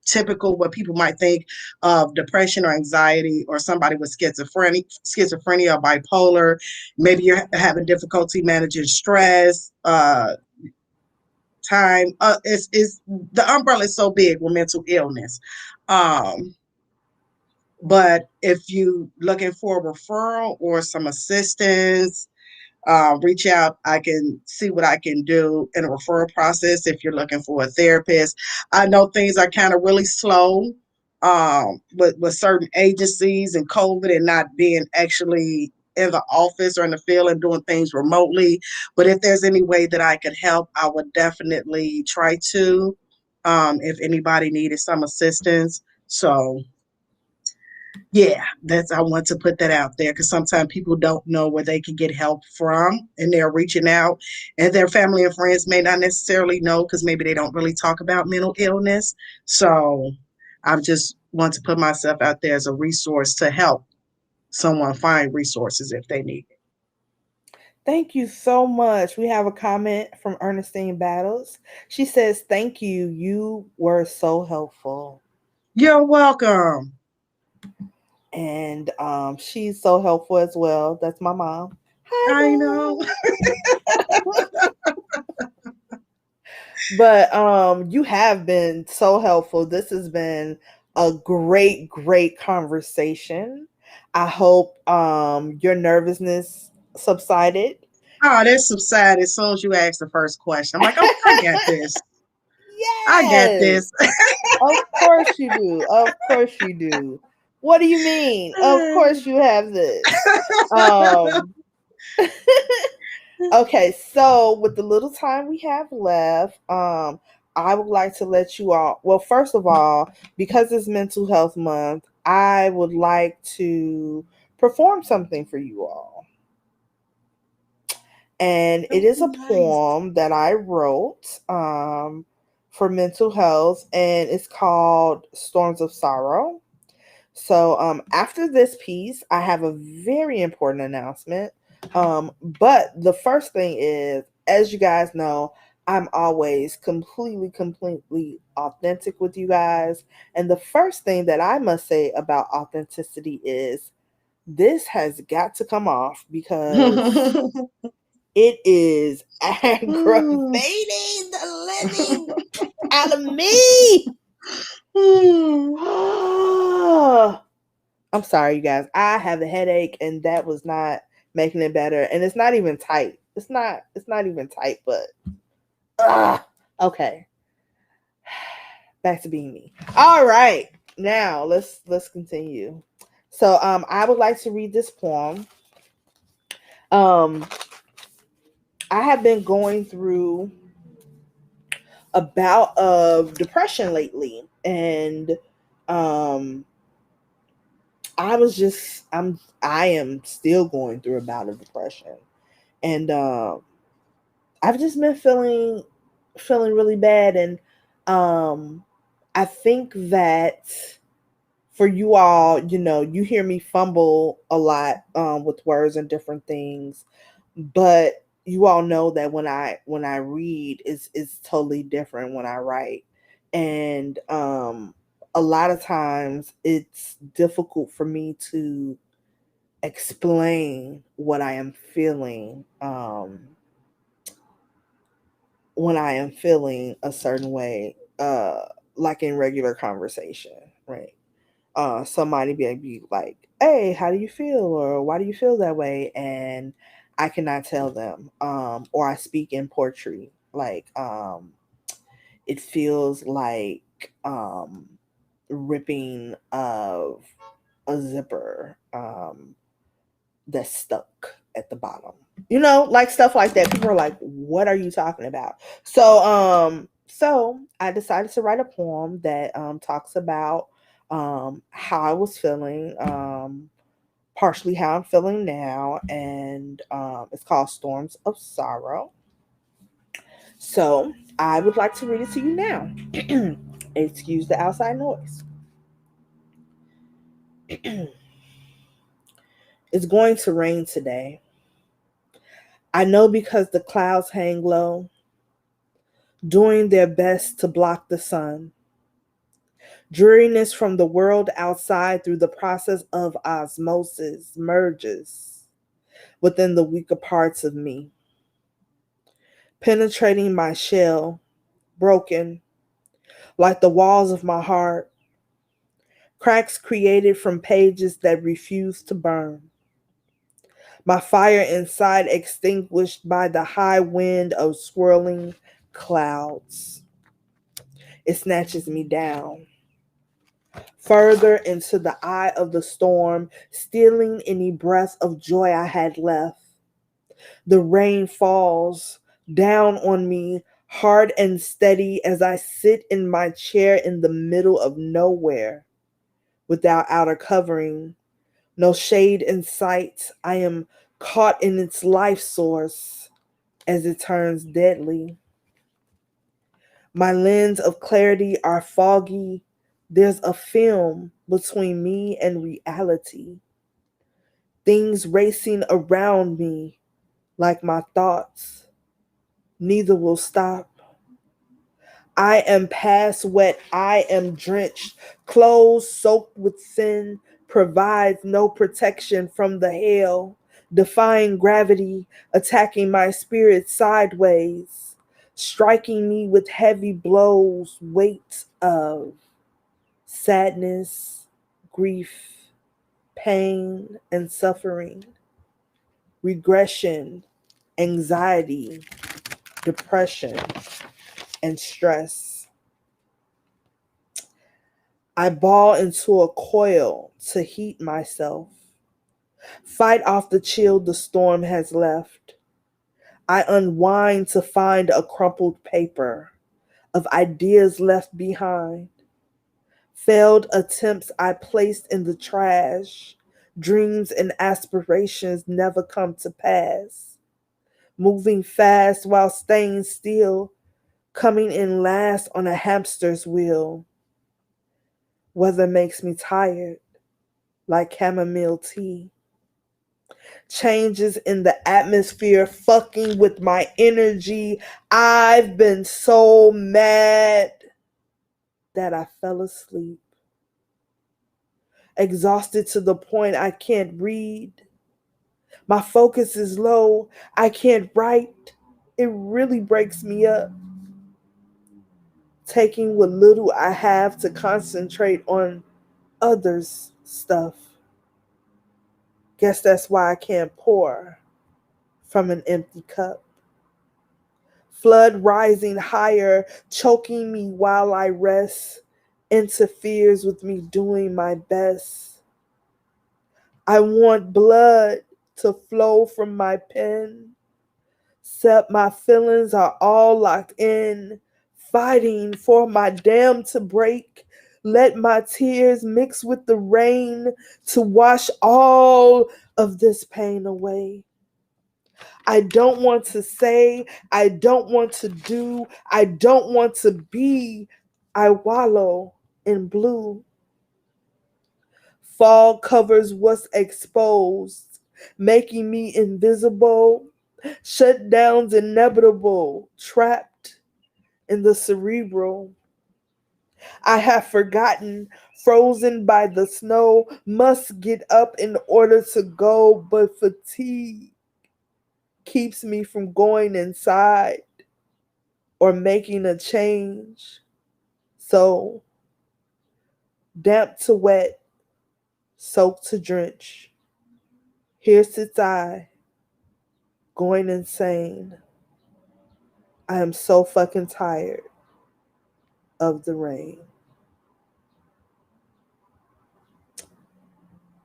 typical what people might think of depression or anxiety or somebody with schizophrenia or bipolar. Maybe you're having difficulty managing stress, time. It's the umbrella is so big with mental illness. Um, but if you looking for a referral or some assistance, reach out. I can see what I can do in a referral process if you're looking for a therapist. I know things are kind of really slow with certain agencies and COVID and not being actually in the office or in the field and doing things remotely. But if there's any way that I could help, I would definitely try to, if anybody needed some assistance. So yeah, that's I want to put that out there because sometimes people don't know where they can get help from, and they're reaching out, and their family and friends may not necessarily know because maybe they don't really talk about mental illness. So I just want to put myself out there as a resource to help someone find resources if they need it. Thank you so much. We have a comment from Ernestine Battles. She says, "Thank you. You were so helpful." You're welcome. And she's so helpful as well. That's my mom. Hi, I know. mom. But you have been so helpful. This has been a great conversation. I hope your nervousness subsided. Oh, that subsided as soon as you asked the first question. I'm like, okay, I got this. I got Yes. this. Of course you do. Of course you do. What do you mean? Of course you have this. Um Okay, so with the little time we have left, I would like to let you all. Well, first of all, because it's Mental Health Month, I would like to perform something for you all, and it is a Nice. poem that I wrote for mental health, and it's called "Storms of Sorrow." So after this piece, I have a very important announcement. But the first thing is, as you guys know, I'm always completely authentic with you guys. And the first thing that I must say about authenticity is this has got to come off because it is aggravating the living out of me. I'm sorry, you guys. I have a headache, and that was not making it better. And it's not even tight. It's not. It's not even tight. But okay. Back to being me. All right. Now let's continue. So I would like to read this poem. Um, I have been going through a bout of depression lately, and um, I am still going through a bout of depression, and I've just been feeling really bad, and um, I think that for you all, you hear me fumble a lot with words and different things, but you all know that when I read, it's totally different when I write, and a lot of times it's difficult for me to explain what I am feeling. When I am feeling a certain way, like in regular conversation, right? Somebody be like, "Hey, how do you feel?" or "Why do you feel that way?" And I cannot tell them. Or I speak in poetry. Like, it feels like ripping of a zipper that's stuck at the bottom. Like stuff like that. People are like, "What are you talking about?" So I decided to write a poem that talks about how I was feeling, partially how I'm feeling now, and it's called Storms of Sorrow. So I would like to read it to you now. Excuse the outside noise. It's going to rain today. I know because the clouds hang low, doing their best to block the sun. Dreariness from the world outside through the process of osmosis merges within the weaker parts of me, penetrating my shell, broken, like the walls of my heart, cracks created from pages that refuse to burn. My fire inside extinguished by the high wind of swirling clouds. It snatches me down, further into the eye of the storm, stealing any breath of joy I had left. The rain falls down on me, hard and steady, as I sit in my chair in the middle of nowhere, without outer covering, no shade in sight. I am caught in its life source as it turns deadly. My lens of clarity are foggy. There's a film between me and reality. Things racing around me like my thoughts. Neither will stop. I am past wet. I am drenched. Clothes soaked with sin provides no protection from the hail, defying gravity, attacking my spirit sideways, striking me with heavy blows, weight of sadness, grief, pain, and suffering, regression, anxiety, depression, and stress. I ball into a coil to heat myself, fight off the chill the storm has left. I unwind to find a crumpled paper of ideas left behind, failed attempts I placed in the trash, dreams and aspirations never come to pass. Moving fast while staying still, coming in last on a hamster's wheel. Weather makes me tired, like chamomile tea. Changes in the atmosphere fucking with my energy. I've been so mad that I fell asleep, exhausted to the point I can't read. My focus is low. I can't write. It really breaks me up. Taking what little I have to concentrate on others' stuff. Guess that's why I can't pour from an empty cup. Flood rising higher, choking me while I rest, interferes with me doing my best. I want blood to flow from my pen, except my feelings are all locked in, fighting for my dam to break. Let my tears mix with the rain to wash all of this pain away. I don't want to say, I don't want to do, I don't want to be. I wallow in blue. Fog covers what's exposed, making me invisible. Shutdowns inevitable, trapped in the cerebral. I have forgotten, frozen by the snow, must get up in order to go, but fatigue keeps me from going inside or making a change. So, damp to wet, soaked to drench. Here sits I, going insane. I am so fucking tired of the rain.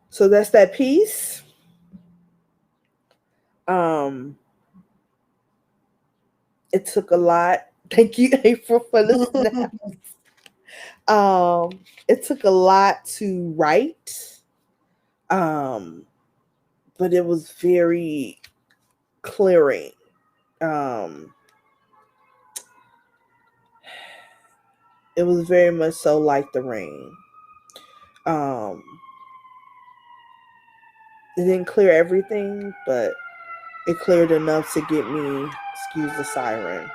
So that's that piece. Um, it took a lot. Thank you, April, for the snap. It took a lot to write. Um, but it was very clearing. Um, it was very much so like the rain. Um, it didn't clear everything, but it cleared enough to get me, excuse the siren.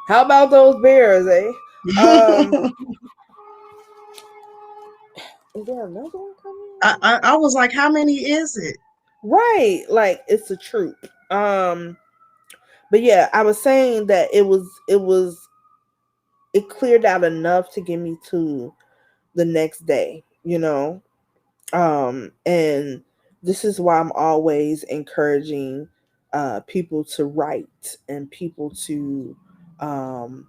How about those bears, eh? Is there another one coming? I was like, how many is it? Right, like it's a troop. But yeah, I was saying that it cleared out enough to get me to the next day, you know. And this is why I'm always encouraging people to write and people um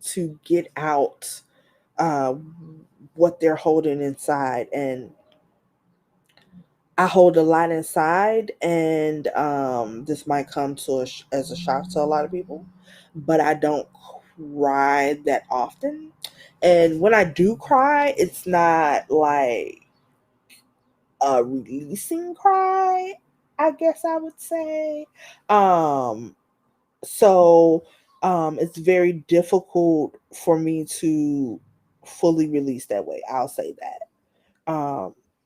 to get out uh what they're holding inside. And I hold a lot inside, and this might come to as a shock to a lot of people, but I don't cry that often. And when I do cry, it's not like a releasing cry, I guess I would say. Um, so it's very difficult for me to fully release that way. I'll say that.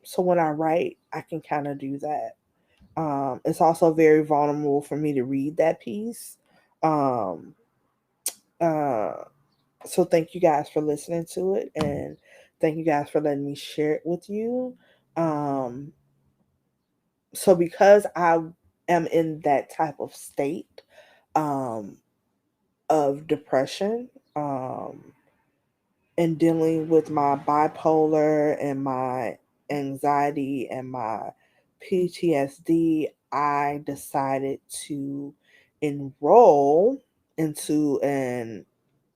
So when I write, I can kind of do that. It's also very vulnerable for me to read that piece. Um, uh, so thank you guys for listening to it, and thank you guys for letting me share it with you. Um, so because I am in that type of state um, of depression, and dealing with my bipolar and my anxiety and my PTSD, I decided to enroll into an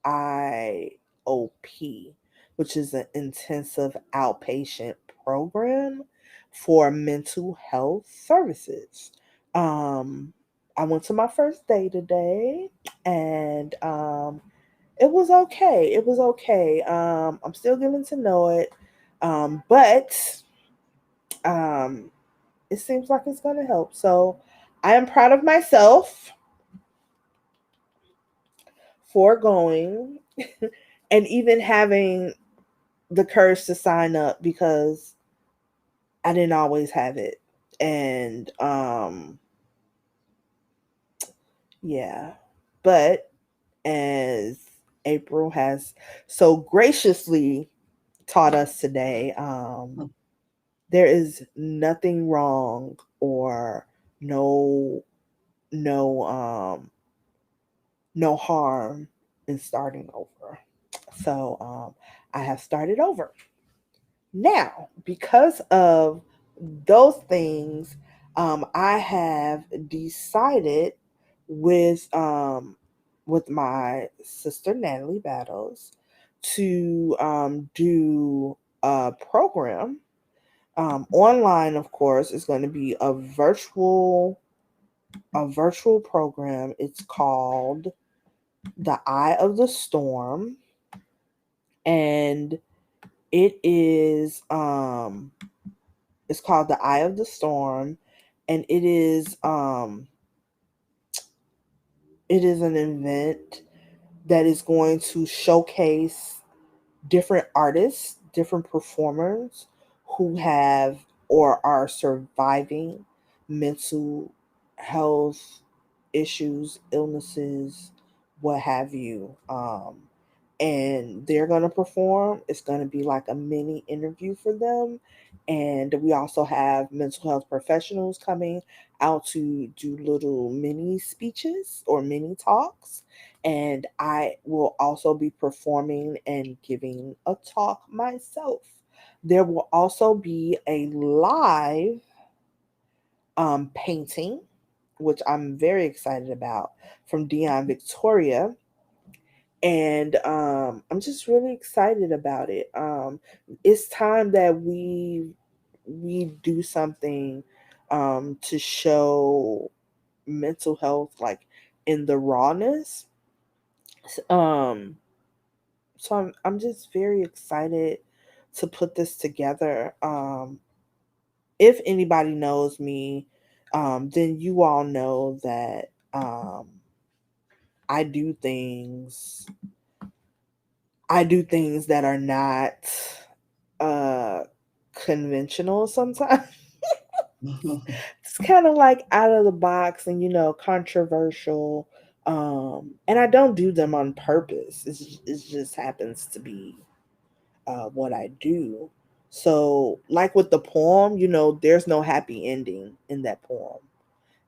IOP, which is an intensive outpatient program for mental health services. Um, I went to my first day today, and it was okay. It was okay. I'm still getting to know it, but um, it seems like it's going to help. So I am proud of myself for going and even having the courage to sign up, because I didn't always have it. And yeah, but as April has so graciously taught us today, there is nothing wrong or no no no harm in starting over. So I have started over. Now, because of those things, I have decided with with my sister Natalie Battles to do a program online. Of course, it's going to be a virtual program. It's called The Eye of the Storm, and it is it's called The Eye of the Storm, and it is an event that is going to showcase different artists, different performers who have or are surviving mental health issues, illnesses, what have you. and they're going to perform. It's going to be like a mini interview for them. And we also have mental health professionals coming out to do little mini speeches or mini talks. And I will also be performing and giving a talk myself. There will also be a live painting, which I'm very excited about, from Dion Victoria, and I'm just really excited about it. It's time that we do something to show mental health like in the rawness. Um, so I'm just very excited to put this together. If anybody knows me, then you all know that I do things I do things that are not uh conventional sometimes. It's kind of like out of the box and controversial. And I don't do them on purpose. It just happens to be what I do. So, like with the poem, there's no happy ending in that poem.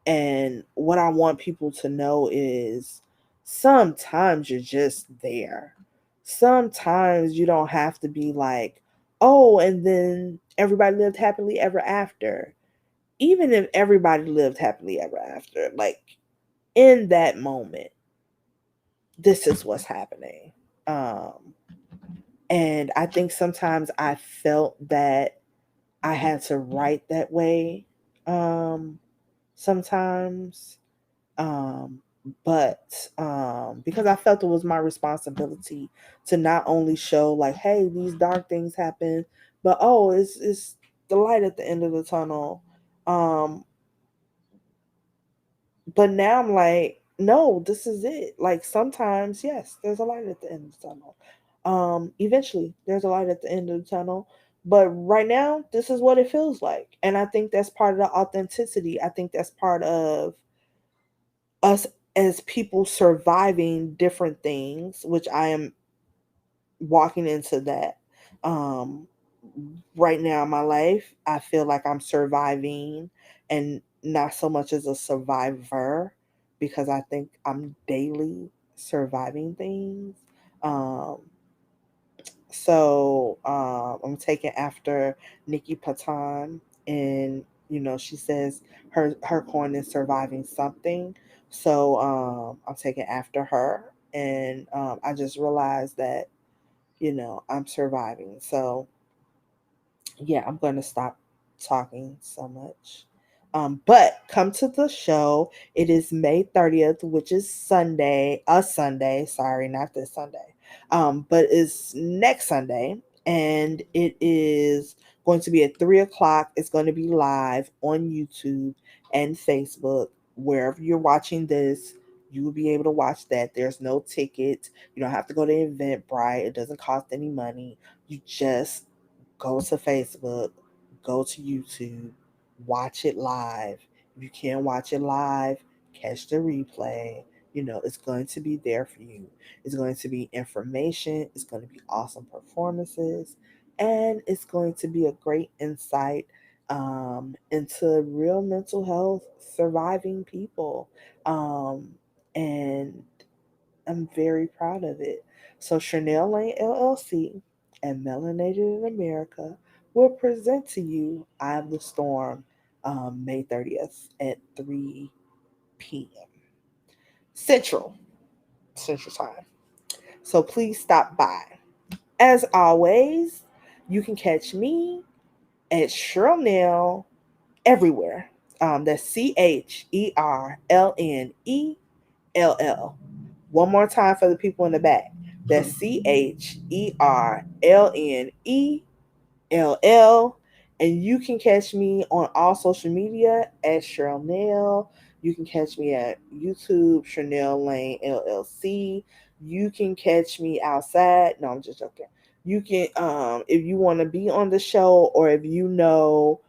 And what I want people to know is sometimes you're just there. Sometimes you don't have to be like, oh, and then everybody lived happily ever after. Even if everybody lived happily ever after, like in that moment, this is what's happening. Um, and I think sometimes I felt that I had to write that way. Sometimes um, but because I felt it was my responsibility to not only show like, hey, these dark things happen, but oh, it's the light at the end of the tunnel. Um, but now I'm like, no, this is it. Like sometimes, yes, there's a light at the end of the tunnel. Eventually, there's a light at the end of the tunnel. But right now, this is what it feels like, and I think that's part of the authenticity. I think that's part of us as people surviving different things, which I am walking into that. Um, right now in my life, I feel like I'm surviving and not so much as a survivor because I think I'm daily surviving things. Um, I'm taking after Nikki Patan, and she says her coin is surviving something. So I'm taking after her, and I just realized that I'm surviving. So yeah, I'm going to stop talking so much. But come to the show. It is May 30th, which is Sunday, a Sunday. Sorry, not this Sunday. But it's next Sunday. And it is going to be at 3 o'clock. It's going to be live on YouTube and Facebook. Wherever you're watching this, you will be able to watch that. There's no ticket. You don't have to go to Eventbrite. It doesn't cost any money. You just go to Facebook, go to YouTube, watch it live. If you can't watch it live, catch the replay. It's going to be there for you. It's going to be information, it's going to be awesome performances, and it's going to be a great insight into real mental health surviving people. Um, and I'm very proud of it. So Cherlnell Lane LLC and Melanated in America will present to you Eye of the Storm, May 30th at 3 p.m. Central Time. So please stop by. As always, you can catch me at Cherlnell everywhere. That's Cherlnell. One more time for the people in the back. That's Cherlnell. And you can catch me on all social media at Cherlnell. You can catch me at YouTube, Cherlnell Lane LLC. You can catch me outside. No, I'm just joking. You can, if you want to be on the show, or if you know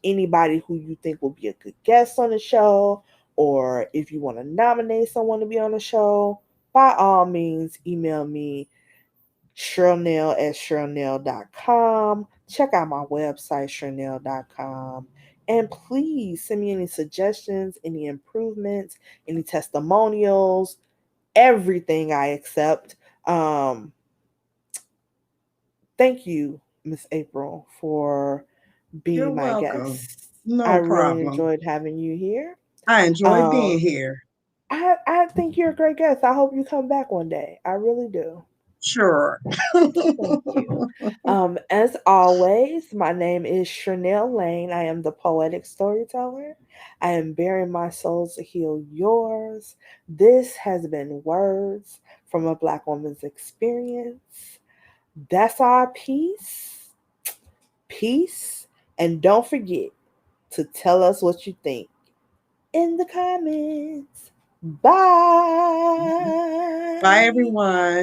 anybody who you think will be a good guest on the show, or if you want to nominate someone to be on the show, by all means, email me Cherlnell@Cherlnell.com. Check out my website, Cherlnell.com. And please send me any suggestions, any improvements, any testimonials, everything I accept. Um, Thank you, Miss April, for You're being my welcome. guest. I No really problem. enjoyed having you here. I enjoy being Um, here. I think you're a great guest. I hope you come back one day. I really do. Sure. Thank you. As always, my name is Cherlnell Lane. I am the poetic storyteller. I am bearing my soul to heal yours. This has been Words from a Black Woman's Experience. That's our piece. Peace. And don't forget to tell us what you think in the comments. Bye, Bye. everyone.